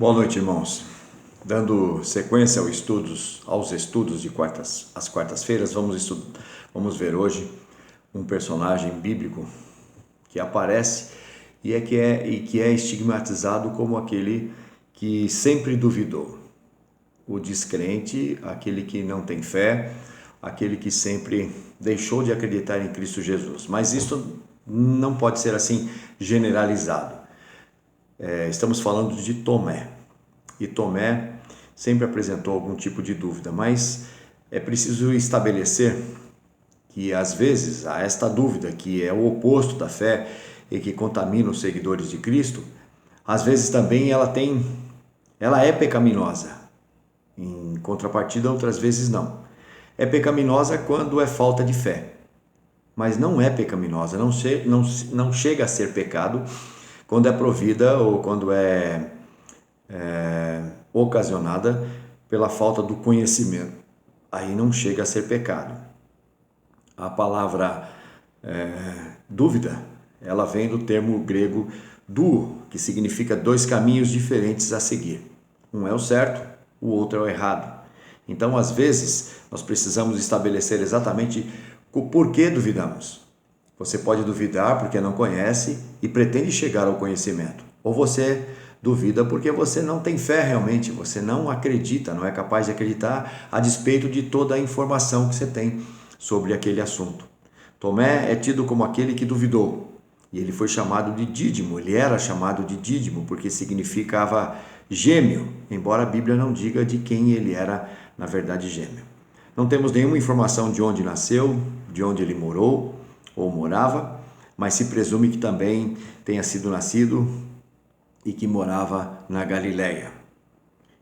Boa noite, irmãos. Dando sequência aos estudos de às quartas-feiras, vamos ver hoje um personagem bíblico que aparece que é estigmatizado como aquele que sempre duvidou. O descrente, aquele que não tem fé, aquele que sempre deixou de acreditar em Cristo Jesus. Mas isso não pode ser assim generalizado. Estamos falando de Tomé. E Tomé sempre apresentou algum tipo de dúvida, mas é preciso estabelecer que às vezes há esta dúvida, que é o oposto da fé e que contamina os seguidores de Cristo, às vezes também ela é pecaminosa. Em contrapartida, outras vezes não. É pecaminosa quando é falta de fé, mas não é pecaminosa, não chega a ser pecado quando é provida ou quando é ocasionada pela falta do conhecimento. Aí não chega a ser pecado. A palavra dúvida, ela vem do termo grego duo, que significa dois caminhos diferentes a seguir. Um é o certo, o outro é o errado. Então, às vezes, nós precisamos estabelecer exatamente o porquê duvidamos. Você pode duvidar porque não conhece e pretende chegar ao conhecimento. Ou você duvida porque você não tem fé realmente, você não acredita, não é capaz de acreditar a despeito de toda a informação que você tem sobre aquele assunto. Tomé é tido como aquele que duvidou e ele foi chamado de Dídimo, ele era chamado de Dídimo porque significava gêmeo, embora a Bíblia não diga de quem ele era, na verdade, gêmeo. Não temos nenhuma informação de onde nasceu, de onde ele morou ou morava, mas se presume que também tenha sido nascido e que morava na Galileia.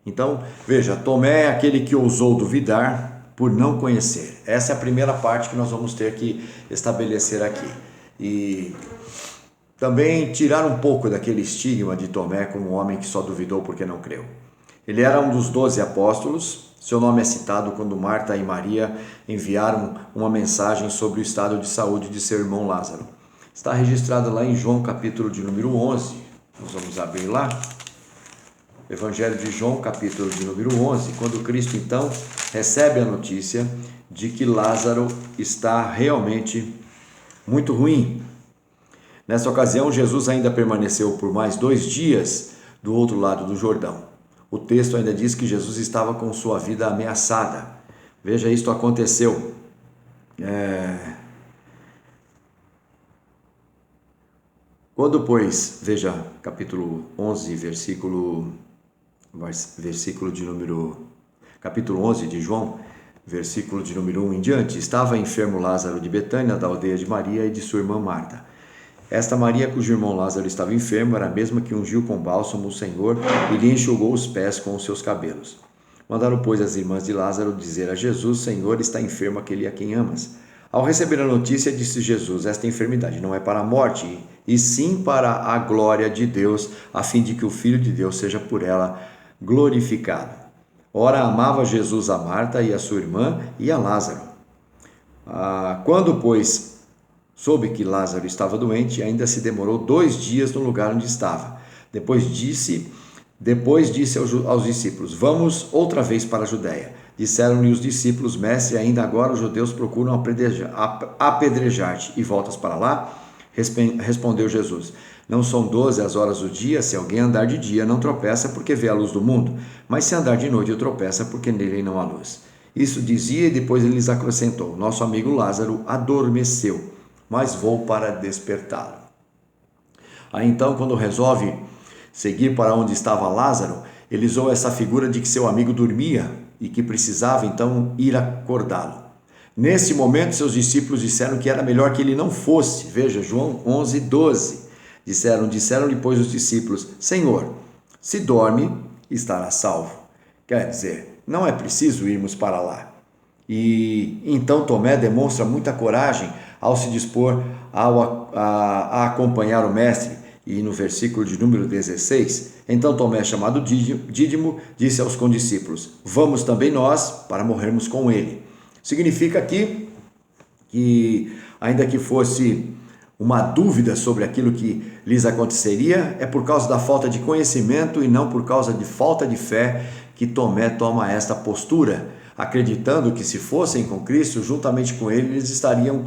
Então, veja, Tomé é aquele que ousou duvidar por não conhecer. Essa é a primeira parte que nós vamos ter que estabelecer aqui. E também tirar um pouco daquele estigma de Tomé como um homem que só duvidou porque não creu. Ele era um dos 12 apóstolos. Seu nome é citado quando Marta e Maria enviaram uma mensagem sobre o estado de saúde de seu irmão Lázaro. Está registrado lá em João, capítulo de número 11. Nós vamos abrir lá. Evangelho de João, capítulo de número 11, quando Cristo, então, recebe a notícia de que Lázaro está realmente muito ruim. Nessa ocasião, Jesus ainda permaneceu por mais 2 dias do outro lado do Jordão. O texto ainda diz que Jesus estava com sua vida ameaçada. Veja, isto aconteceu. Quando, pois, veja, capítulo 11, capítulo 11 de João, versículo de número 1 em diante, estava enfermo Lázaro de Betânia, da aldeia de Maria e de sua irmã Marta. Esta Maria, cujo irmão Lázaro estava enfermo, era a mesma que ungiu com bálsamo o Senhor e lhe enxugou os pés com os seus cabelos. Mandaram, pois, as irmãs de Lázaro dizer a Jesus: Senhor, está enfermo aquele a quem amas. Ao receber a notícia, disse Jesus: esta enfermidade não é para a morte, e sim para a glória de Deus, a fim de que o Filho de Deus seja por ela glorificado. Ora, amava Jesus a Marta e a sua irmã e a Lázaro. Quando, pois, soube que Lázaro estava doente, ainda se demorou 2 dias no lugar onde estava. Depois disse aos discípulos: vamos outra vez para a Judéia. Disseram-lhe os discípulos: Mestre, ainda agora os judeus procuram apedrejar-te, e voltas para lá? Respondeu Jesus: Não são 12 as horas do dia? Se alguém andar de dia, não tropeça porque vê a luz do mundo, mas se andar de noite, tropeça porque nele não há luz. Isso dizia e depois ele lhes acrescentou: Nosso amigo Lázaro adormeceu, mas vou para despertá-lo. Aí então, quando resolve seguir para onde estava Lázaro, ele usou essa figura de que seu amigo dormia e que precisava então ir acordá-lo. Nesse momento, seus discípulos disseram que era melhor que ele não fosse. Veja, João 11, 12. Disseram-lhe, pois, os discípulos: Senhor, se dorme, estará salvo. Quer dizer, não é preciso irmos para lá. E então Tomé demonstra muita coragem ao se dispor a acompanhar o mestre. E no versículo de número 16, então Tomé, chamado Dídimo, disse aos condiscípulos: vamos também nós para morrermos com ele. Significa aqui que, ainda que fosse uma dúvida sobre aquilo que lhes aconteceria, é por causa da falta de conhecimento e não por causa de falta de fé que Tomé toma esta postura, acreditando que se fossem com Cristo, juntamente com ele, eles estariam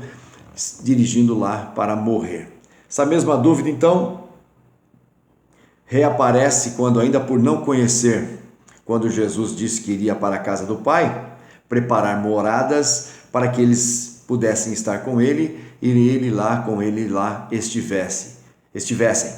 dirigindo lá para morrer. Essa mesma dúvida, então, reaparece quando, ainda por não conhecer, quando Jesus disse que iria para a casa do Pai, preparar moradas para que eles pudessem estar com ele e ele lá, com ele lá estivessem.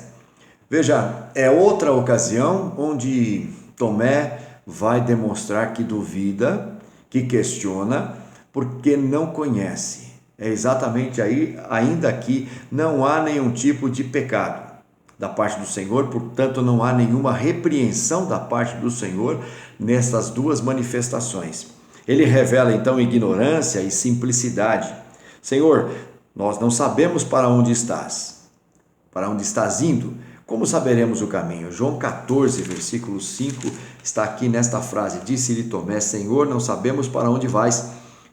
Veja, é outra ocasião onde Tomé vai demonstrar que duvida, que questiona, porque não conhece. É exatamente aí, ainda aqui, não há nenhum tipo de pecado da parte do Senhor, portanto não há nenhuma repreensão da parte do Senhor nessas duas manifestações. Ele revela então ignorância e simplicidade. Senhor, nós não sabemos para onde estás indo. Como saberemos o caminho? João 14, versículo 5, está aqui nesta frase. Disse-lhe Tomé, Senhor, não sabemos para onde vais,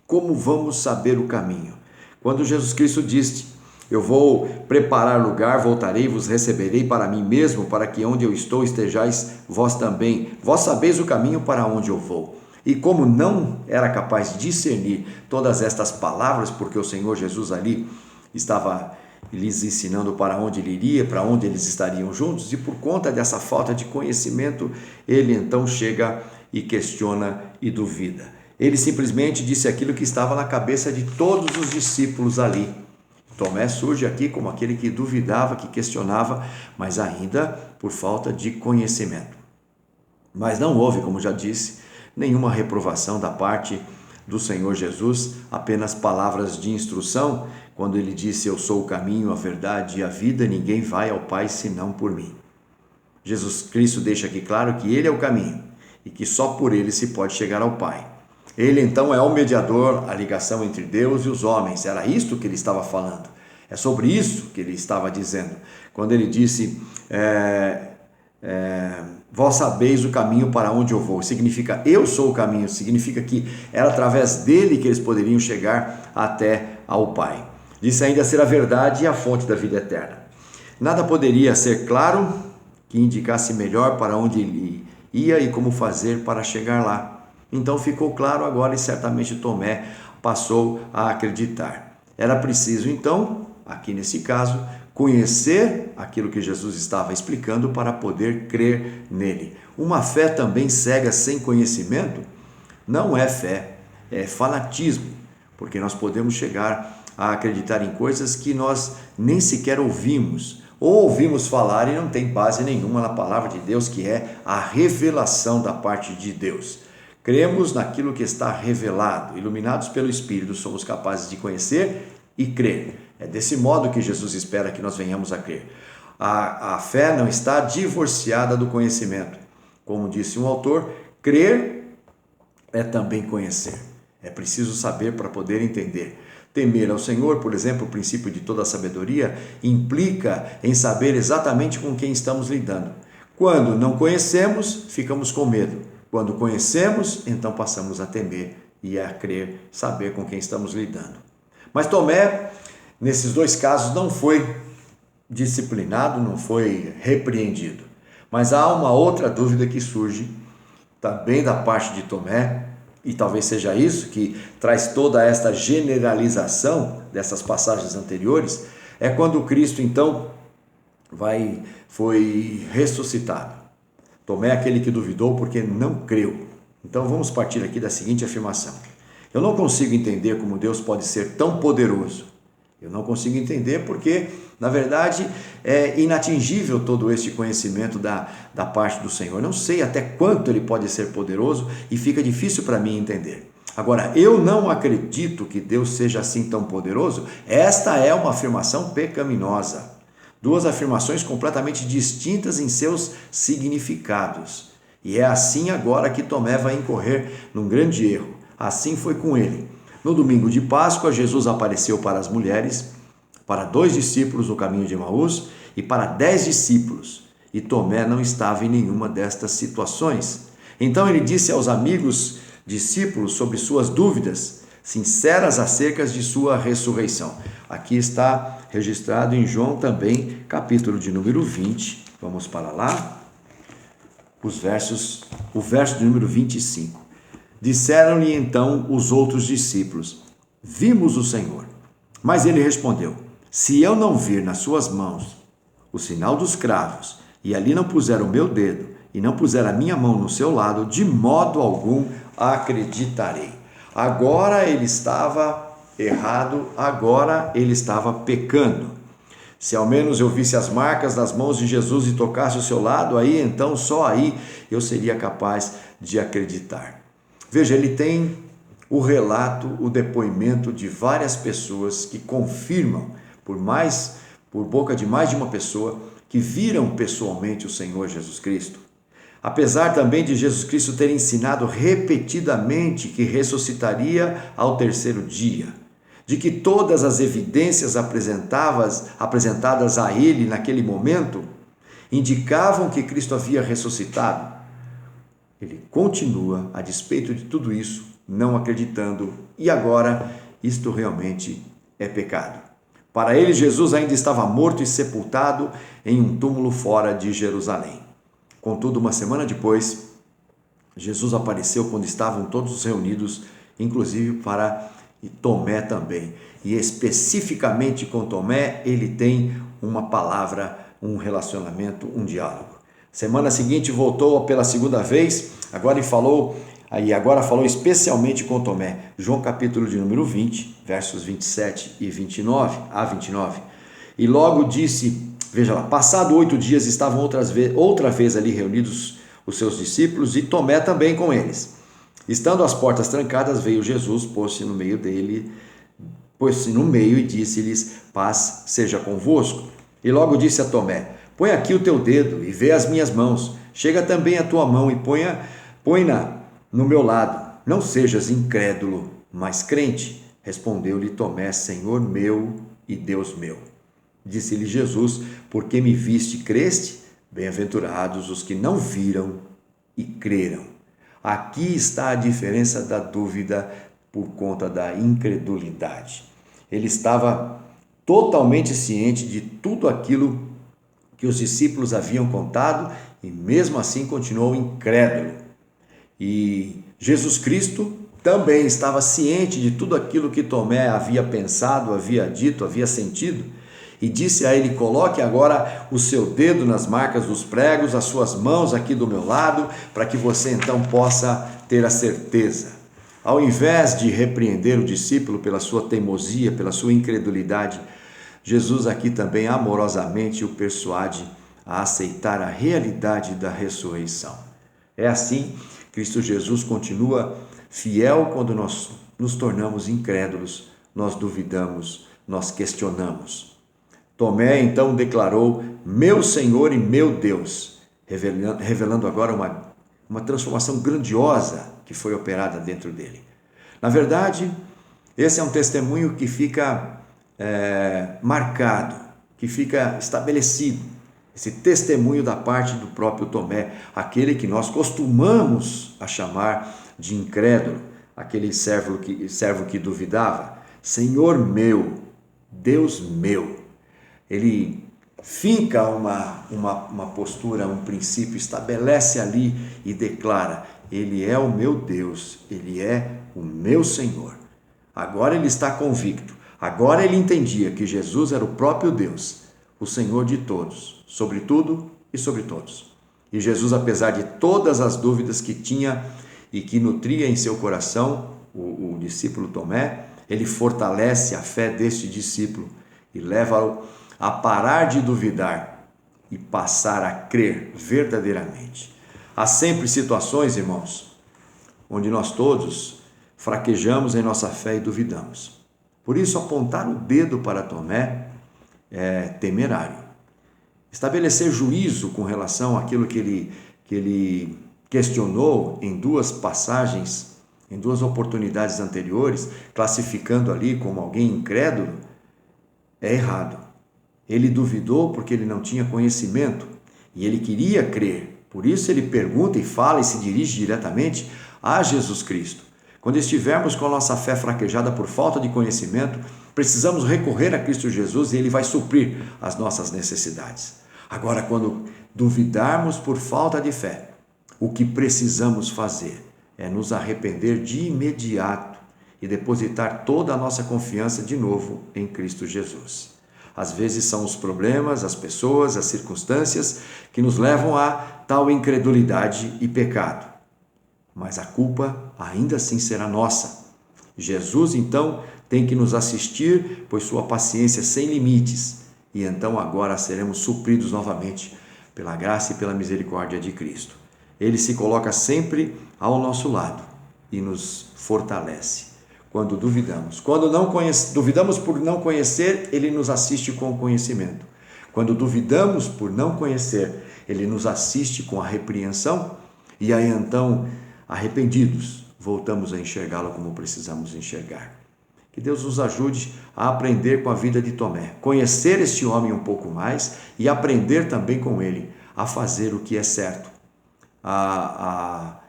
como vamos saber o caminho? Quando Jesus Cristo disse, eu vou preparar lugar, voltarei e vos receberei para mim mesmo, para que onde eu estou estejais vós também. Vós sabeis o caminho para onde eu vou. E como não era capaz de discernir todas estas palavras, porque o Senhor Jesus ali estava lhes ensinando para onde ele iria, para onde eles estariam juntos, e por conta dessa falta de conhecimento, ele então chega e questiona e duvida. Ele simplesmente disse aquilo que estava na cabeça de todos os discípulos ali. Tomé surge aqui como aquele que duvidava, que questionava, mas ainda por falta de conhecimento. Mas não houve, como já disse, nenhuma reprovação da parte do Senhor Jesus, apenas palavras de instrução, quando ele disse, eu sou o caminho, a verdade e a vida, ninguém vai ao Pai senão por mim. Jesus Cristo deixa aqui claro que ele é o caminho e que só por ele se pode chegar ao Pai. Ele então é o mediador, a ligação entre Deus e os homens, era isto que ele estava falando, é sobre isso que ele estava dizendo, quando ele disse, vós sabeis o caminho para onde eu vou, significa eu sou o caminho, significa que era através dele que eles poderiam chegar até ao Pai. Disse ainda ser a verdade e a fonte da vida eterna. Nada poderia ser claro que indicasse melhor para onde ele ia e como fazer para chegar lá. Então ficou claro agora e certamente Tomé passou a acreditar. Era preciso então, aqui nesse caso, conhecer aquilo que Jesus estava explicando para poder crer nele. Uma fé também cega sem conhecimento não é fé, é fanatismo, porque nós podemos chegar a acreditar em coisas que nós nem sequer ouvimos, ou ouvimos falar e não tem base nenhuma na palavra de Deus, que é a revelação da parte de Deus. Cremos naquilo que está revelado, iluminados pelo Espírito, somos capazes de conhecer e crer. É desse modo que Jesus espera que nós venhamos a crer. A fé não está divorciada do conhecimento. Como disse um autor, crer é também conhecer. É preciso saber para poder entender. Temer ao Senhor, por exemplo, o princípio de toda a sabedoria, implica em saber exatamente com quem estamos lidando. Quando não conhecemos, ficamos com medo. Quando conhecemos, então passamos a temer e a crer, saber com quem estamos lidando. Mas Tomé, nesses dois casos, não foi disciplinado, não foi repreendido. Mas há uma outra dúvida que surge também da parte de Tomé, e talvez seja isso que traz toda esta generalização dessas passagens anteriores, é quando Cristo então foi ressuscitado. Tomé é aquele que duvidou porque não creu. Então vamos partir aqui da seguinte afirmação. Eu não consigo entender como Deus pode ser tão poderoso. Eu não consigo entender porque, na verdade, é inatingível todo este conhecimento da parte do Senhor. Não sei até quanto ele pode ser poderoso e fica difícil para mim entender. Agora, eu não acredito que Deus seja assim tão poderoso. Esta é uma afirmação pecaminosa. Duas afirmações completamente distintas em seus significados. E é assim agora que Tomé vai incorrer num grande erro. Assim foi com ele. No domingo de Páscoa, Jesus apareceu para as mulheres, para 2 discípulos no caminho de Emaús e para 10 discípulos. E Tomé não estava em nenhuma destas situações. Então ele disse aos amigos discípulos sobre suas dúvidas, sinceras acerca de sua ressurreição. Aqui está registrado em João também, capítulo de número 20. Vamos para lá. O verso de número 25. Disseram-lhe então os outros discípulos: vimos o Senhor. Mas ele respondeu: se eu não vir nas suas mãos o sinal dos cravos, e ali não puser o meu dedo, e não puser a minha mão no seu lado, de modo algum acreditarei. Agora ele estava errado, agora ele estava pecando. Se ao menos eu visse as marcas das mãos de Jesus e tocasse o seu lado, aí então, só aí, eu seria capaz de acreditar. Veja, ele tem o relato, o depoimento de várias pessoas que confirmam, por boca de mais de uma pessoa, que viram pessoalmente o Senhor Jesus Cristo. Apesar também de Jesus Cristo ter ensinado repetidamente que ressuscitaria ao terceiro dia, de que todas as evidências apresentadas a ele naquele momento indicavam que Cristo havia ressuscitado, ele continua, a despeito de tudo isso, não acreditando, e agora isto realmente é pecado. Para ele, Jesus ainda estava morto e sepultado em um túmulo fora de Jerusalém. Contudo, uma semana depois, Jesus apareceu quando estavam todos reunidos, inclusive para Tomé também. E especificamente com Tomé, ele tem uma palavra, um relacionamento, um diálogo. Semana seguinte voltou pela segunda vez, agora falou especialmente com Tomé. João capítulo de número 20, versos 27 e 29 a 29. E logo disse, veja lá, passado 8 dias estavam outra vez ali reunidos os seus discípulos e Tomé também com eles. Estando as portas trancadas, veio Jesus, pôs-se no meio e disse-lhes: paz seja convosco. E logo disse a Tomé: põe aqui o teu dedo e vê as minhas mãos. Chega também a tua mão e põe-na no meu lado. Não sejas incrédulo, mas crente. Respondeu-lhe Tomé: Senhor meu e Deus meu. Disse-lhe Jesus: porque me viste, creste? Bem-aventurados os que não viram e creram. Aqui está a diferença da dúvida por conta da incredulidade. Ele estava totalmente ciente de tudo aquilo que os discípulos haviam contado e mesmo assim continuou incrédulo. E Jesus Cristo também estava ciente de tudo aquilo que Tomé havia pensado, havia dito, havia sentido, e disse a ele: coloque agora o seu dedo nas marcas dos pregos, as suas mãos aqui do meu lado, para que você então possa ter a certeza. Ao invés de repreender o discípulo pela sua teimosia, pela sua incredulidade, Jesus aqui também amorosamente o persuade a aceitar a realidade da ressurreição. É assim, Cristo Jesus continua fiel quando nós nos tornamos incrédulos, nós duvidamos, nós questionamos. Tomé então declarou: meu Senhor e meu Deus, revelando agora uma transformação grandiosa que foi operada dentro dele. Na verdade, esse é um testemunho que fica marcado, que fica estabelecido, esse testemunho da parte do próprio Tomé, aquele que nós costumamos a chamar de incrédulo, aquele servo que duvidava. Senhor meu, Deus meu. Ele finca uma postura, um princípio, estabelece ali e declara: Ele é o meu Deus, Ele é o meu Senhor. Agora ele está convicto, agora ele entendia que Jesus era o próprio Deus, o Senhor de todos, sobre tudo e sobre todos. E Jesus, apesar de todas as dúvidas que tinha e que nutria em seu coração, o discípulo Tomé, ele fortalece a fé deste discípulo e leva-o a parar de duvidar e passar a crer verdadeiramente. Há sempre situações, irmãos, onde nós todos fraquejamos em nossa fé e duvidamos. Por isso, apontar o dedo para Tomé é temerário. Estabelecer juízo com relação àquilo que ele questionou em duas passagens, em duas oportunidades anteriores, classificando ali como alguém incrédulo, é errado. Ele duvidou porque ele não tinha conhecimento e ele queria crer. Por isso ele pergunta e fala e se dirige diretamente a Jesus Cristo. Quando estivermos com a nossa fé fraquejada por falta de conhecimento, precisamos recorrer a Cristo Jesus e Ele vai suprir as nossas necessidades. Agora, quando duvidarmos por falta de fé, o que precisamos fazer é nos arrepender de imediato e depositar toda a nossa confiança de novo em Cristo Jesus. Às vezes são os problemas, as pessoas, as circunstâncias que nos levam a tal incredulidade e pecado. Mas a culpa ainda assim será nossa. Jesus, então, tem que nos assistir, pois sua paciência é sem limites, e então agora seremos supridos novamente pela graça e pela misericórdia de Cristo. Ele se coloca sempre ao nosso lado e nos fortalece. Quando duvidamos, duvidamos por não conhecer, Ele nos assiste com o conhecimento. Quando duvidamos por não conhecer, Ele nos assiste com a repreensão, e aí então, arrependidos, voltamos a enxergá-lo como precisamos enxergar. Que Deus nos ajude a aprender com a vida de Tomé, conhecer este homem um pouco mais e aprender também com ele a fazer o que é certo, a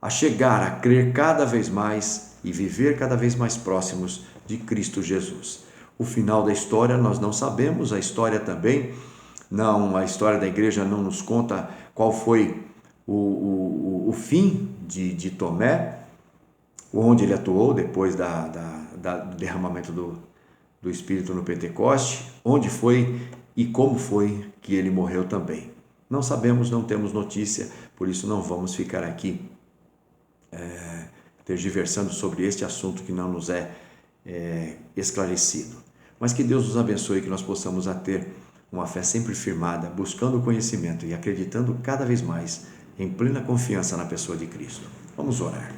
chegar a crer cada vez mais e viver cada vez mais próximos de Cristo Jesus. O final da história nós não sabemos, a história também, a história da igreja não nos conta qual foi o fim de Tomé, onde ele atuou depois do derramamento do Espírito no Pentecoste, onde foi e como foi que ele morreu também. Não sabemos, não temos notícia, por isso não vamos ficar aqui tergiversando sobre este assunto que não nos é esclarecido. Mas que Deus nos abençoe, que nós possamos ter uma fé sempre firmada, buscando o conhecimento e acreditando cada vez mais em plena confiança na pessoa de Cristo. Vamos orar.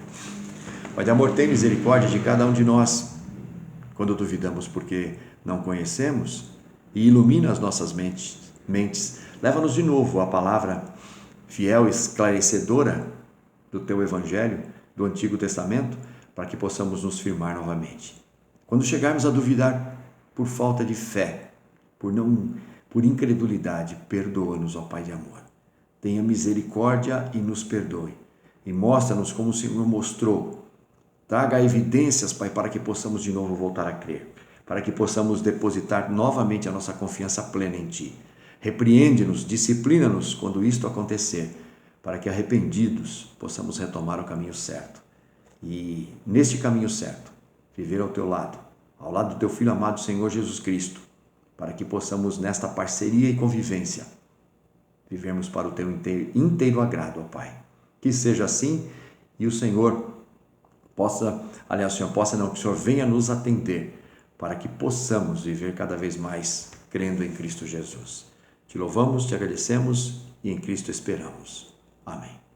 Pai de amor, tem misericórdia de cada um de nós, quando duvidamos porque não conhecemos, e ilumina as nossas mentes. Leva-nos de novo à palavra fiel e esclarecedora do Teu Evangelho, do Antigo Testamento, para que possamos nos firmar novamente. Quando chegarmos a duvidar por falta de fé, por incredulidade, perdoa-nos, ó Pai de amor. Tenha misericórdia e nos perdoe. E mostra-nos como o Senhor mostrou. Traga evidências, Pai, para que possamos de novo voltar a crer, para que possamos depositar novamente a nossa confiança plena em Ti. Repreende-nos, disciplina-nos quando isto acontecer, para que arrependidos possamos retomar o caminho certo. E neste caminho certo, viver ao Teu lado, ao lado do Teu Filho amado Senhor Jesus Cristo, para que possamos nesta parceria e convivência, vivermos para o Teu inteiro agrado, ó Pai. Que seja assim e o Senhor que o Senhor venha nos atender para que possamos viver cada vez mais crendo em Cristo Jesus. Te louvamos, te agradecemos e em Cristo esperamos. Amém.